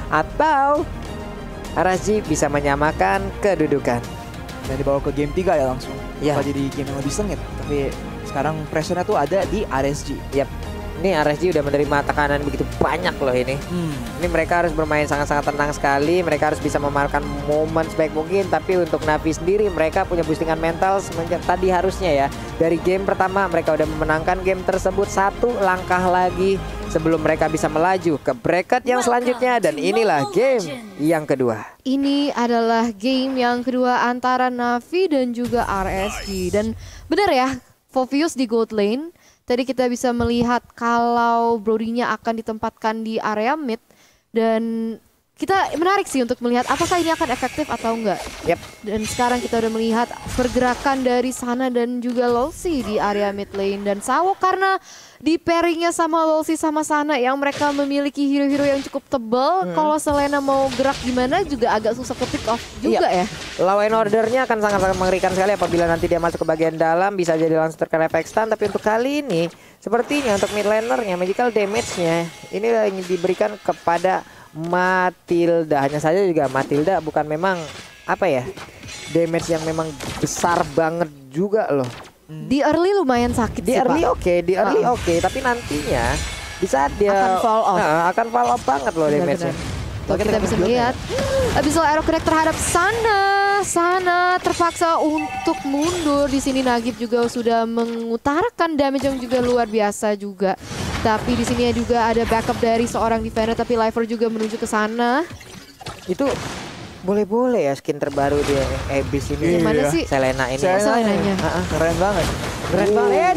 atau RSG bisa menyamakan kedudukan. Dan dibawa ke game 3 ya langsung. Ya. Jadi game yang lebih sengit. Tapi sekarang pressure-nya tuh ada di RSG. Yap. Ini RSG udah menerima tekanan begitu banyak loh ini. Ini mereka harus bermain sangat-sangat tenang sekali. Mereka harus bisa memanfaatkan momen sebaik mungkin. Tapi untuk Navi sendiri mereka punya boostingan mental semenjak tadi harusnya ya. Dari game pertama mereka udah memenangkan game tersebut. Satu langkah lagi sebelum mereka bisa melaju ke bracket yang selanjutnya. Dan inilah game yang kedua. Ini adalah game yang kedua antara Navi dan juga RSG. Dan benar ya, Fovius di gold lane. Tadi kita bisa melihat kalau Brody-nya akan ditempatkan di area mid. Dan kita menarik sih untuk melihat apakah ini akan efektif atau enggak. Yep. Dan sekarang kita udah melihat pergerakan dari Sana dan juga Lolsi di area mid lane. Dan Sawo karena di pairingnya sama Lolsi sama Sana yang mereka memiliki hero-hero yang cukup tebal. Kalau Selena mau gerak gimana juga agak susah ke pick off juga ya. Law and ordernya akan sangat-sangat mengerikan sekali apabila nanti dia masuk ke bagian dalam. Bisa jadi langsung terkena efek stun. Tapi untuk kali ini sepertinya untuk mid lanernya magical damage-nya ini yang diberikan kepada Matilda. Hanya saja juga Matilda bukan memang apa ya, damage yang memang besar banget juga loh. Di early lumayan sakit Di sih, early Pak. di early tapi nantinya di saat dia Akan fall off. akan fall off banget loh damage-nya. Tuh, kita bisa lihat Abyssal Arrow connect terhadap Sana terpaksa untuk mundur. Di sini Nagib juga sudah mengutarakan damage yang juga luar biasa juga. Tapi di sini juga ada backup dari seorang defender, tapi Lifer juga menuju ke sana. Itu boleh-boleh ya skin terbaru dia Abyss ini. Gimana sih? Selena ini. Selenanya. Keren banget. Keren banget.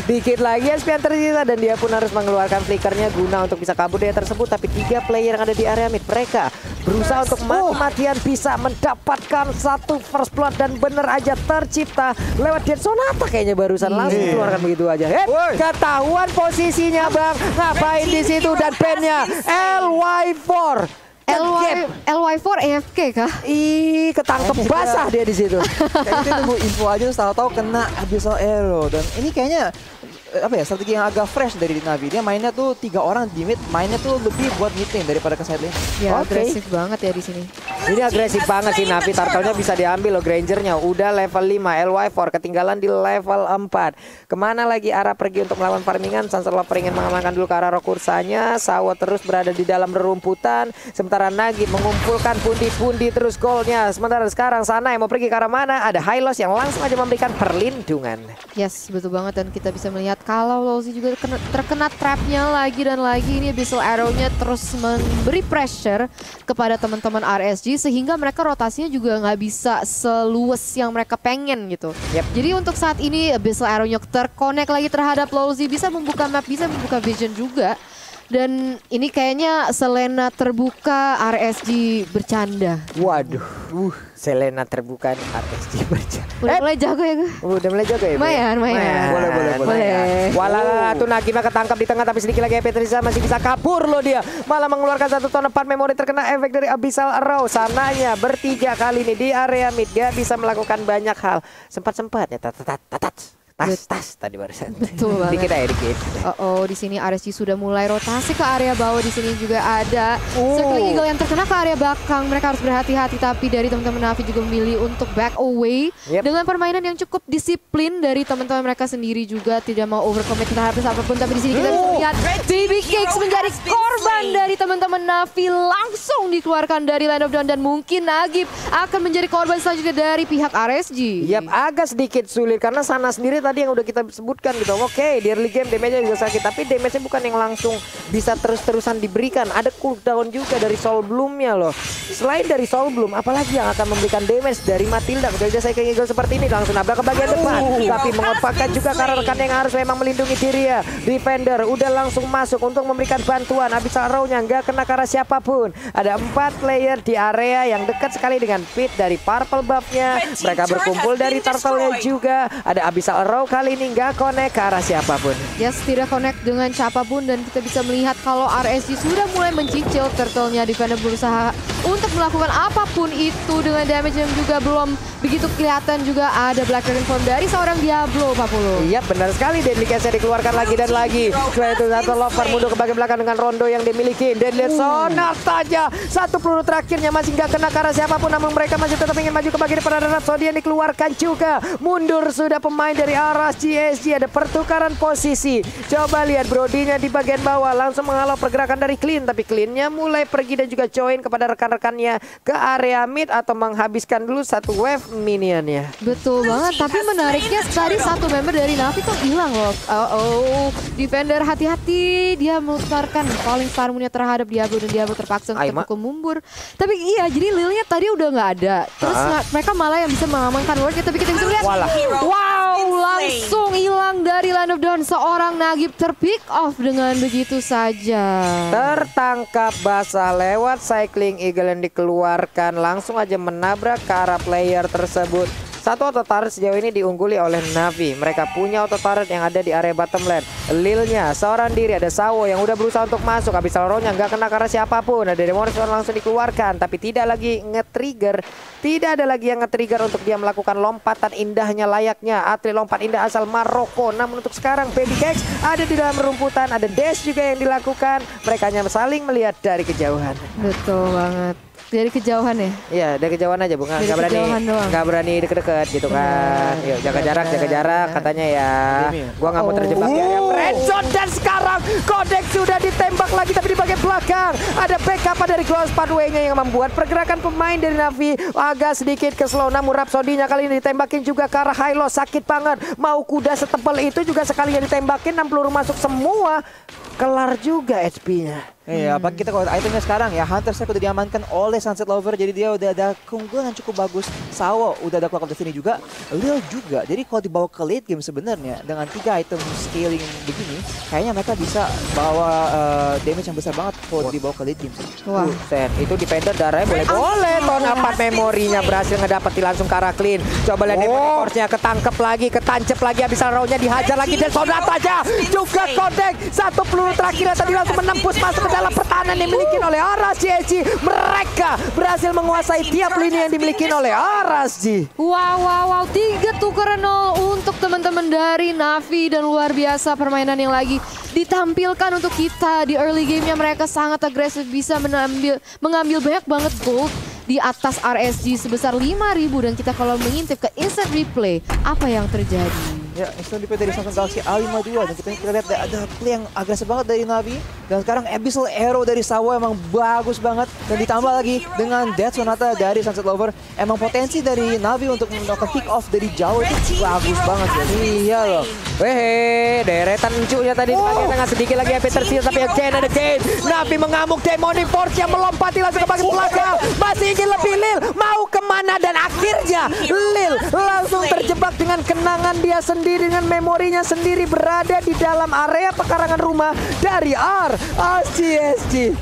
Dikit lagi SPN tersisa dan dia pun harus mengeluarkan flickernya guna untuk bisa kabur dari tersebut. Tapi 3 player yang ada di area mid mereka berusaha untuk mati-matian bisa mendapatkan satu first blood dan bener aja tercipta lewat Dead Sonata kayaknya barusan langsung keluarkan begitu aja. Ketahuan posisinya Bang. Ngapain di situ dan bandnya LY4. LY4 AFK kah? Ih, ketangkep basah dia di situ. Kayak itu nunggu info aja tahu-tahu kena Abyssal Arrow. Dan ini kayaknya apa ya, strategi yang agak fresh dari Navi. Dia mainnya tuh 3 orang di mid, mainnya tuh lebih buat mid lane daripada ke side lane. Ya, agresif banget ya di sini. Ini agresif banget sih Navi. Turtle-nya bisa diambil loh, Grangernya udah level 5, LY4 ketinggalan di level 4. Kemana lagi arah pergi untuk melawan farmingan? Sunset Lover ingin mengamankan dulu ke arah Rokursanya. Sawo terus berada di dalam rerumputan. Sementara Nagib mengumpulkan pundi-pundi terus golnya. Sementara sekarang Sana yang mau pergi ke arah mana? Ada Hylos yang langsung aja memberikan perlindungan. Yes, betul banget. Dan kita bisa melihat kalau Lolsi juga terkena trapnya lagi dan lagi. Ini Abyssal Arrow-nya terus memberi pressure kepada teman-teman RSG sehingga mereka rotasinya juga nggak bisa seluas yang mereka pengen gitu. Jadi untuk saat ini Abyssal Arrow-nya terkonek lagi terhadap Lolsi, bisa membuka map, bisa membuka vision juga. Dan ini kayaknya Selena terbuka, RSG bercanda. Waduh, Selena terbuka, RSG bercanda. Udah mulai jago ya gue? Udah mulai jago ya? Lumayan. Boleh. Walah, tuh Nagima ketangkap di tengah tapi sedikit lagi Petrisa masih bisa kabur loh dia. Malah mengeluarkan 1 ton 4 memori terkena efek dari Abyssal Arrow. Sananya bertiga kali ini di area mid. Dia bisa melakukan banyak hal. Sempat-sempatnya tas tadi barusan. Betul banget. Dikit aja dikit. Di sini RSG sudah mulai rotasi ke area bawah. Di sini juga ada Circling Eagle yang terkena ke area belakang. Mereka harus berhati-hati, tapi dari teman-teman Navi juga memilih untuk back away dengan permainan yang cukup disiplin dari teman-teman mereka sendiri juga, tidak mau overcommit terhadap apapun. Tapi di sini kita bisa lihat Baby Cakes menjadi korban dari teman-teman Navi, langsung dikeluarkan dari Line of Dawn dan mungkin Nagib akan menjadi korban selanjutnya dari pihak RSG. Agak sedikit sulit karena Sana sendiri tadi yang udah kita sebutkan gitu. Oke, di early game damage-nya juga sakit, tapi damage-nya bukan yang langsung bisa terus-terusan diberikan. Ada cooldown juga dari Soul Bloom-nya loh. Selain dari Soul Bloom, apalagi yang akan memberikan damage dari Matilda? Udah aja saya kayak Eagle seperti ini, langsung nabrak ke bagian depan. Tapi mengopakkan juga karena rekan yang harus memang melindungi diri ya. Defender udah langsung masuk untuk memberikan bantuan. Abyssal Arrow-nya nggak kena ke arah siapapun. Ada 4 player di area yang dekat sekali dengan pit dari purple buff-nya. Mereka berkumpul dari turtle-nya juga. Ada Abyssal Arrow kali ini nggak connect ke arah siapapun. Yes, tidak connect dengan siapapun dan kita bisa melihat kalau RSG sudah mulai mencicil turtle-nya. Defender berusaha untuk melakukan apapun itu dengan damage yang juga belum begitu kelihatan. Juga ada Black Dragon Form dari seorang Diablo, Pak Pulu. Iya benar sekali, Deadly Case dikeluarkan lagi dan lagi. Setelah itu satu lover mundur ke bagian belakang dengan rondo yang dimiliki. Deadly Sonar saja. Satu peluru terakhirnya masih nggak kena ke arah siapapun, namun mereka masih tetap ingin maju ke bagian depan. Ada Rhapsody yang dikeluarkan juga. Mundur sudah pemain dari arah GSG. Ada pertukaran posisi. Coba lihat Brodinya di bagian bawah langsung menghalau pergerakan dari Clean, tapi Cleannya mulai pergi dan juga join kepada rekan-rekannya ke area mid atau menghabiskan dulu satu wave minionnya. Betul banget, tapi menariknya tadi satu member dari Navi tuh hilang loh. Defender hati-hati, dia melutarkan Falling Star Moon-nya terhadap Diablo dan Diablo terpaksa untuk terpukul mundur. Tapi iya, jadi Lilnya tadi udah nggak ada. Terus mereka malah yang bisa mengamankan Wardnya, tapi kita bisa lihat. Wow, langsung hilang dari Line of Dawn. Seorang Nagib terpick off dengan begitu saja. Tertangkap basah lewat Cycling Eagle yang dikeluarkan, langsung aja menabrak ke arah player tersebut. Satu auto turret sejauh ini diungguli oleh Navi. Mereka punya auto turret yang ada di area bottom lane. Lilnya seorang diri, ada Sawo yang udah berusaha untuk masuk. Abyssal Roar-nya nggak kena karena siapapun. Ada Demolition langsung dikeluarkan, tapi tidak lagi nge-trigger. Tidak ada lagi yang nge-trigger untuk dia melakukan lompatan indahnya layaknya atlet lompat indah asal Maroko. Namun untuk sekarang Baby Gex ada di dalam rumputan. Ada dash juga yang dilakukan. Mereka hanya saling melihat dari kejauhan. Betul banget. Dari kejauhan ya? Iya, dari kejauhan aja, Bung. Nggak berani deket-deket gitu kan. Yuk, jaga jarak katanya ya. Gua nggak mau terjebak di area friendzone. Dan sekarang Codex sudah ditembak lagi, tapi di bagian belakang ada backup dari Close Pathway-nya yang membuat pergerakan pemain dari Navi agak sedikit ke slow. Namun Rhapsody-nya kali ini ditembakin juga ke arah Hylo. Sakit banget. Mau kuda setebal itu juga sekalinya ditembakin. 6 peluru masuk semua. Kelar juga HP-nya. Iya, apalagi kita kalau itemnya sekarang ya, Hunter Strike udah diamankan oleh Sunset Lover, jadi dia udah ada keunggulan cukup bagus. Sawo udah ada Clock of Destiny juga, Lil juga. Jadi kalau dibawa ke late game sebenarnya dengan 3 item scaling begini, kayaknya mereka bisa bawa damage yang besar banget kalau dibawa ke late game. Wah, itu defender darahnya boleh. Ton 4 memorinya berhasil ngedapetin langsung ke arah Clean. Coba lihat force-nya ketangkep lagi, ketancep lagi, Abyssal Roar-nya dihajar lagi dan Sonata aja juga Codex. Satu peluru terakhirnya tadi langsung menembus masuk ke dalam pertahanan yang dimiliki oleh RSG. Mereka berhasil menguasai tiap lini yang dimiliki oleh RSG. Wow, 3-0 untuk teman-teman dari Navi, dan luar biasa permainan yang lagi ditampilkan untuk kita di early game-nya. Mereka sangat agresif, bisa mengambil banyak banget gold di atas RSG sebesar 5.000, dan kita kalau mengintip ke instant replay, apa yang terjadi? Ya, instant replay dari Samsung Galaxy A52, dan kita lihat ada play yang agresif banget dari Navi. Dan sekarang Abyssal Arrow dari Sawo emang bagus banget, dan ditambah lagi dengan Death Sonata dari Sunset Lover. Emang potensi dari Navi untuk melakukan kick off dari jauh itu bagus banget ya. Iya loh. Deretan encunya tadi di bagian tengah, sedikit lagi HP tersisa, tapi again ada Kane. Navi mengamuk, Demonic Force yang melompati langsung ke bagian belakang. Masih ingin lebih, Lil mau kemana, dan akhirnya Lil langsung terjebak dengan kenangan dia sendiri, dengan memorinya sendiri, berada di dalam area pekarangan rumah dari RSG.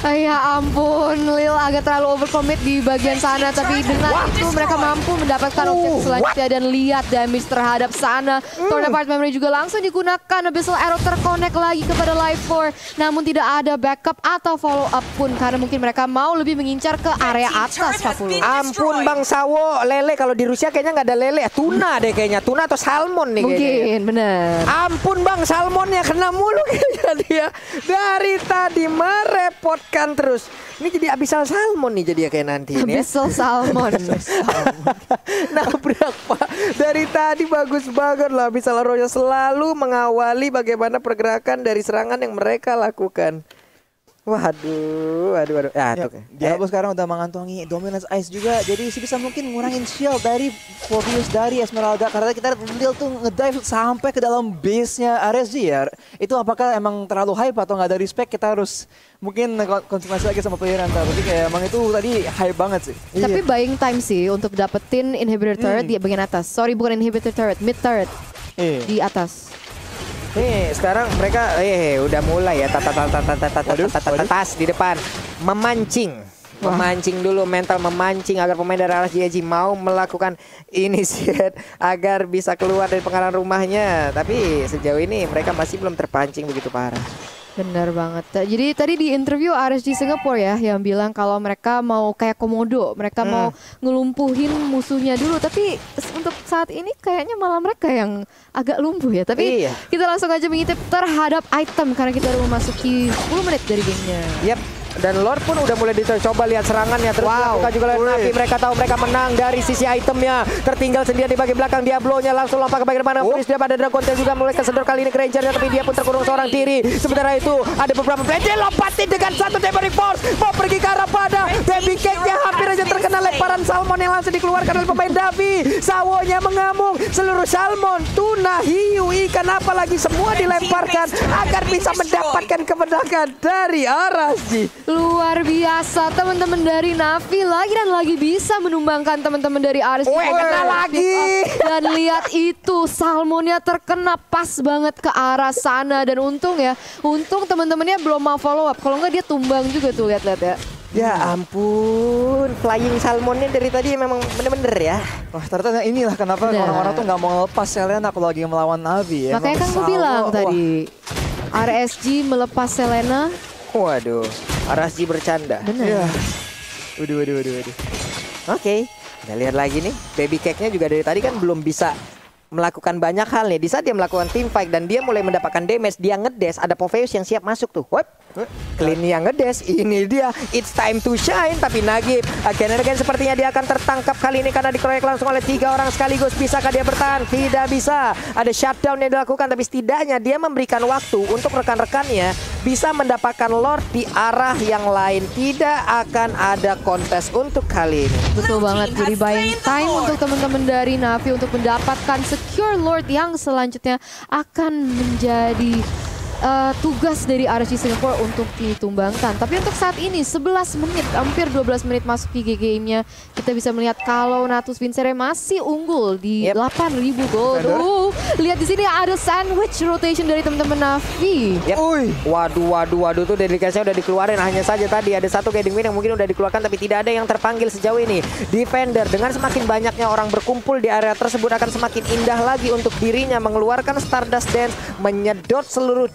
Ya ampun, Lil agak terlalu overcommit di bagian sana, tapi dengan itu mereka mampu mendapatkan objek selanjutnya, dan lihat damage terhadap sana. Torn Apart Memory juga langsung digunakan. Abyssal Arrow terkonek lagi kepada Life 4, namun tidak ada backup atau follow up pun, karena mungkin mereka mau lebih mengincar ke area atas. Ampun Bang Sawo, lele kalau di Rusia kayaknya nggak ada lele, tuna deh kayaknya, tuna atau salmon nih mungkin kayaknya. Bener. Ampun Bang, salmonnya kena mulu kayaknya dia. Dari tadi merepotkan terus. Ini jadi Abyssal Salmon nih jadi ya kayak nanti ini. Abyssal Salmon. Nabrak Pak. Dari tadi bagus banget lah, Abyssal Roar selalu mengawali bagaimana pergerakan dari serangan yang mereka lakukan. Waduh. Ya, Diablo sekarang udah mengantongi Dominance Ice juga, jadi bisa mungkin ngurangin shield dari Phobius dari Esmeralda, karena kita Lil tuh ngedive sampai ke dalam base-nya RSG ya. Itu apakah emang terlalu hype atau nggak ada respect? Kita harus mungkin konfirmasi lagi sama player nanti. Tapi kayak emang itu tadi hype banget sih. Tapi buying time sih untuk dapetin inhibitor turret di bagian atas. Sorry, bukan inhibitor turret, mid turret di atas. Nih sekarang mereka udah mulai ya tas di depan memancing. Memancing dulu, mental memancing agar pemain dari RSG mau melakukan initiate agar bisa keluar dari pekarangan rumahnya. Tapi sejauh ini mereka masih belum terpancing begitu parah. Benar banget. Jadi tadi di interview RSG Singapore ya yang bilang kalau mereka mau kayak komodo, mereka mau ngelumpuhin musuhnya dulu. Tapi untuk saat ini kayaknya malah mereka yang agak lumpuh ya. Tapi kita langsung aja mengintip terhadap item karena kita udah memasuki 10 menit dari gamenya. Yap. Dan Lord pun udah mulai dicoba lihat serangannya. Terus dilakukan juga oleh Navi. Mereka tahu mereka menang dari sisi itemnya. Tertinggal sendirian di bagian belakang. Diablo-nya langsung lompat ke bagian depan. Freeze dia pada Dragon Tail juga mulai kesedor kali ini Granger-nya. Tapi dia pun terkurung seorang diri. Sementara itu ada beberapa play. Dia lompatin dengan satu Demonic Force. Mau pergi ke arah pada Baby Cake-nya. Hampir aja terkena lemparan salmon yang langsung dikeluarkan oleh pemain Davi. Sawonya mengamung. Seluruh salmon, tuna, hiu, ikan apalagi semua dilemparkan agar bisa mendapatkan kemenangan dari RSG. Luar biasa teman-teman dari Navi lagi dan lagi bisa menumbangkan teman-teman dari RSG. Kena lagi. Dan lihat itu salmonnya terkena pas banget ke arah sana dan untung teman-temannya belum mau follow up. Kalau enggak dia tumbang juga tuh lihat-lihat ya. Ya ampun, flying salmonnya dari tadi memang bener-bener ya. Wah ternyata inilah kenapa orang-orang tuh nggak mau lepas Selena kalau lagi melawan Navi ya. Makanya kan gue bilang tadi RSG melepas Selena. Waduh, RSG bercanda. Benar. Ya. Waduh. Oke, kita lihat lagi nih. Baby Cake-nya juga dari tadi kan belum bisa melakukan banyak hal nih. Di saat dia melakukan team fight dan dia mulai mendapatkan damage, dia ngedes. Ada Popheus yang siap masuk tuh. Clean yang ngedes, ini dia. It's time to shine. Tapi Nagib again sepertinya dia akan tertangkap kali ini karena dikeroyok langsung oleh 3 orang sekaligus. Bisakah dia bertahan? Tidak bisa. Ada shutdown yang dilakukan, tapi setidaknya dia memberikan waktu untuk rekan-rekannya bisa mendapatkan Lord di arah yang lain. Tidak akan ada kontes untuk kali ini. Betul banget, jadi buying time untuk teman-teman dari Navi untuk mendapatkan secure Lord yang selanjutnya akan menjadi tugas dari RSG Singapore untuk ditumbangkan. Tapi untuk saat ini 11 menit, hampir 12 menit masuk di game-nya, kita bisa melihat kalau Natus Vincere masih unggul di 8.000 gold. Lihat di sini ada sandwich rotation dari teman-teman Navi. Waduh tuh dedikasinya udah dikeluarin. Hanya saja tadi ada satu Guiding Wind yang mungkin udah dikeluarkan tapi tidak ada yang terpanggil sejauh ini. Defender dengan semakin banyaknya orang berkumpul di area tersebut akan semakin indah lagi untuk dirinya mengeluarkan Stardust Dance, menyedot seluruh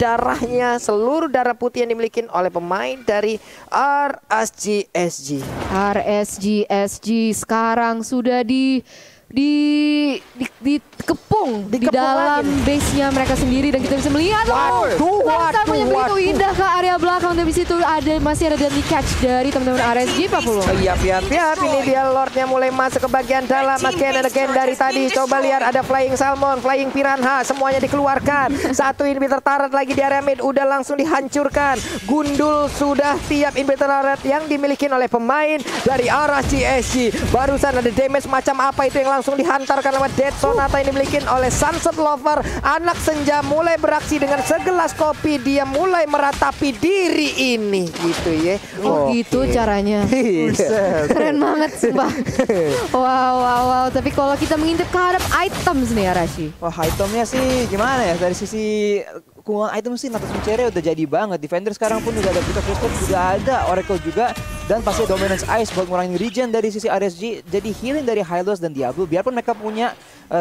seluruh darah putih yang dimiliki oleh pemain dari RSG SG. RSG SG sekarang sudah dikepung di dalam base-nya mereka sendiri dan kita bisa melihat salmonnya begitu indah ke area belakang dan di situ masih ada deadly catch dari teman-teman RSG 40. Yap, ini dia Lordnya mulai masuk ke bagian dalam again dari tadi. Coba lihat ada flying salmon, flying piranha, semuanya dikeluarkan. Satu inhibitor turret lagi di area mid udah langsung dihancurkan. Gundul sudah tiap inhibitor turret yang dimiliki oleh pemain dari RSG SG. Barusan ada damage macam apa itu yang langsung dihantarkan lewat Dead Sonata yang dimiliki oleh Sunset Lover. Anak senja mulai beraksi dengan segelas kopi. Dia mulai meratapi diri ini gitu ya. Gitu caranya. Keren banget sumpah. Wow. Tapi kalau kita mengintip ke harap items nih Arashi. Wah itemnya sih gimana ya, dari sisi keunggulan item sih Natus Vincere udah jadi banget. Defender sekarang pun juga ada Peter Crystal, juga ada Oracle juga. Dan pasti Dominance Ice buat ngurangin regen dari sisi RSG. Jadi healing dari Hylos dan Diablo. Biarpun mereka punya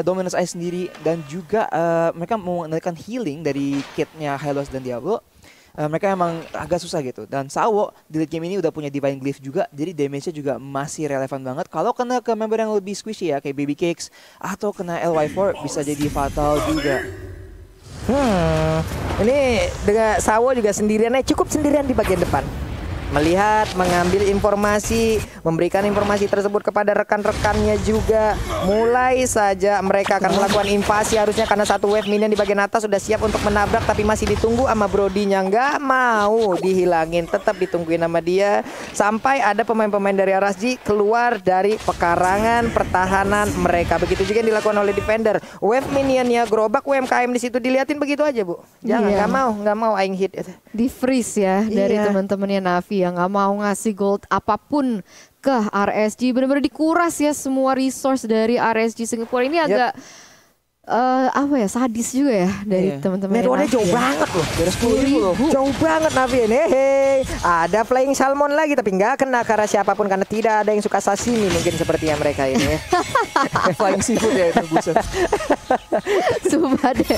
Dominance Ice sendiri. Dan juga mereka mau mengandalkan healing dari kitnya Hylos dan Diablo. Mereka emang agak susah gitu. Dan Sawo di late game ini udah punya Divine Glyph juga. Jadi damage-nya juga masih relevan banget. Kalau kena ke member yang lebih squishy ya, kayak Baby Cakes atau kena LY4 bisa jadi fatal juga. Ini dengan Sawo juga sendiriannya, cukup sendirian di bagian depan. Melihat, mengambil informasi, memberikan informasi tersebut kepada rekan-rekannya juga. Mulai saja mereka akan melakukan invasi harusnya karena satu wave minion di bagian atas sudah siap untuk menabrak. Tapi masih ditunggu sama Brody-nya, nggak mau dihilangin, tetap ditungguin sama dia. Sampai ada pemain-pemain dari RSG keluar dari pekarangan pertahanan mereka. Begitu juga yang dilakukan oleh Defender. Wave minionnya gerobak UMKM di situ diliatin begitu aja Bu. Jangan, nggak mau aing hit. Di freeze ya dari teman-temannya Navi yang nggak mau ngasih gold apapun ke RSG. Benar-benar dikuras ya semua resource dari RSG Singapore ini agak sadis juga ya dari teman-teman. Meruannya jauh banget loh, dari 10.000 loh. Jauh banget Navi ini. Ada flying salmon lagi tapi nggak kena karena siapapun, karena tidak ada yang suka sashimi mungkin seperti yang mereka ini. Flying seafood ya itu, buset. Sumpah deh.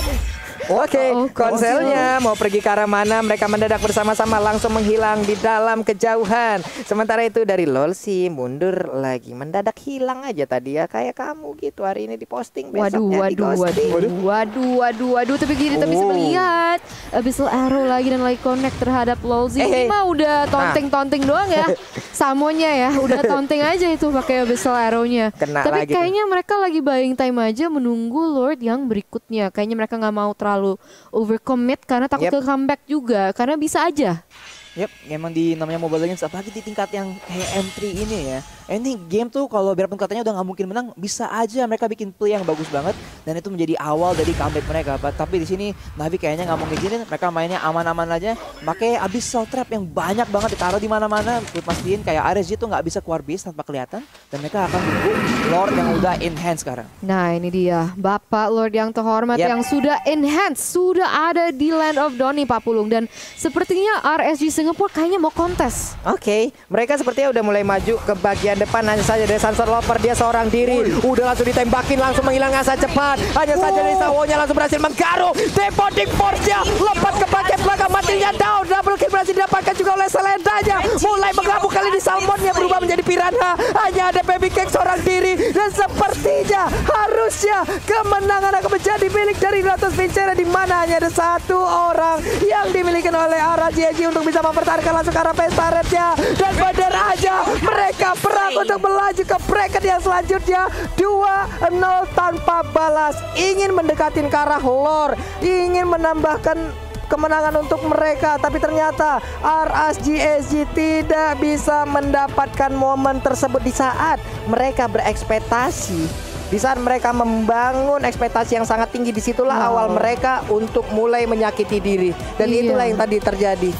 Oke, konselnya mau pergi ke arah mana, mereka mendadak bersama-sama langsung menghilang di dalam kejauhan. Sementara itu dari LoL sih mundur lagi, mendadak hilang aja tadi ya, kayak kamu gitu, hari ini diposting, besoknya Waduh, tapi kita bisa melihat Abyssal Arrow lagi dan lagi connect terhadap Lolzy. Ini mah udah taunting doang ya. Samonya ya, udah taunting aja itu pakai Abyssal Arrow-nya. Tapi kayaknya mereka lagi buying time aja menunggu Lord yang berikutnya. Kayaknya mereka nggak mau terlalu overcommit karena takut ke comeback juga, karena bisa aja. Emang di namanya Mobile Legends, apalagi di tingkat yang kayak M3 ini ya. Ini game tuh kalau biarpun katanya udah nggak mungkin menang, bisa aja mereka bikin play yang bagus banget dan itu menjadi awal dari comeback mereka. Tapi di sini Navi kayaknya nggak mau ngizinin, mereka mainnya aman-aman aja, pakai Abyssal Trap yang banyak banget ditaruh di mana-mana. Buat mastiin kayak RSG tuh nggak bisa keluar base tanpa kelihatan dan mereka akan tunggu Lord yang udah in hand sekarang. Nah ini dia Bapak Lord yang terhormat yang sudah in hand, sudah ada di Land of Dawn nih Pak Pulung, dan sepertinya RSG Singapore kayaknya mau kontes. Oke, mereka sepertinya udah mulai maju ke bagian depan. Hanya saja dari Sunset Lover, dia seorang diri, udah langsung ditembakin, langsung menghilang asa cepat. Hanya saja dari Sawonya langsung berhasil menggaruk. Depoting Force-nya lompat ke bagian belakang, matinya down. Double kill berhasil didapatkan juga oleh Selendanya. Mulai menggabung kali di Salmonnya berubah menjadi Piranha. Hanya ada Baby Cake seorang diri, dan sepertinya harusnya kemenangan akan menjadi milik dari Lotus Vincere, di mana hanya ada satu orang yang dimiliki oleh RSG untuk bisa mempertahankan langsung ke arah Pestaretnya. Dan benar aja mereka perang untuk melaju ke bracket yang selanjutnya. 2-0 tanpa balas, ingin mendekatin ke arah lore, ingin menambahkan kemenangan untuk mereka, tapi ternyata RSG tidak bisa mendapatkan momen tersebut di saat mereka berekspektasi. Di saat mereka membangun ekspektasi yang sangat tinggi, disitulah awal mereka untuk mulai menyakiti diri. Dan itulah yang tadi terjadi.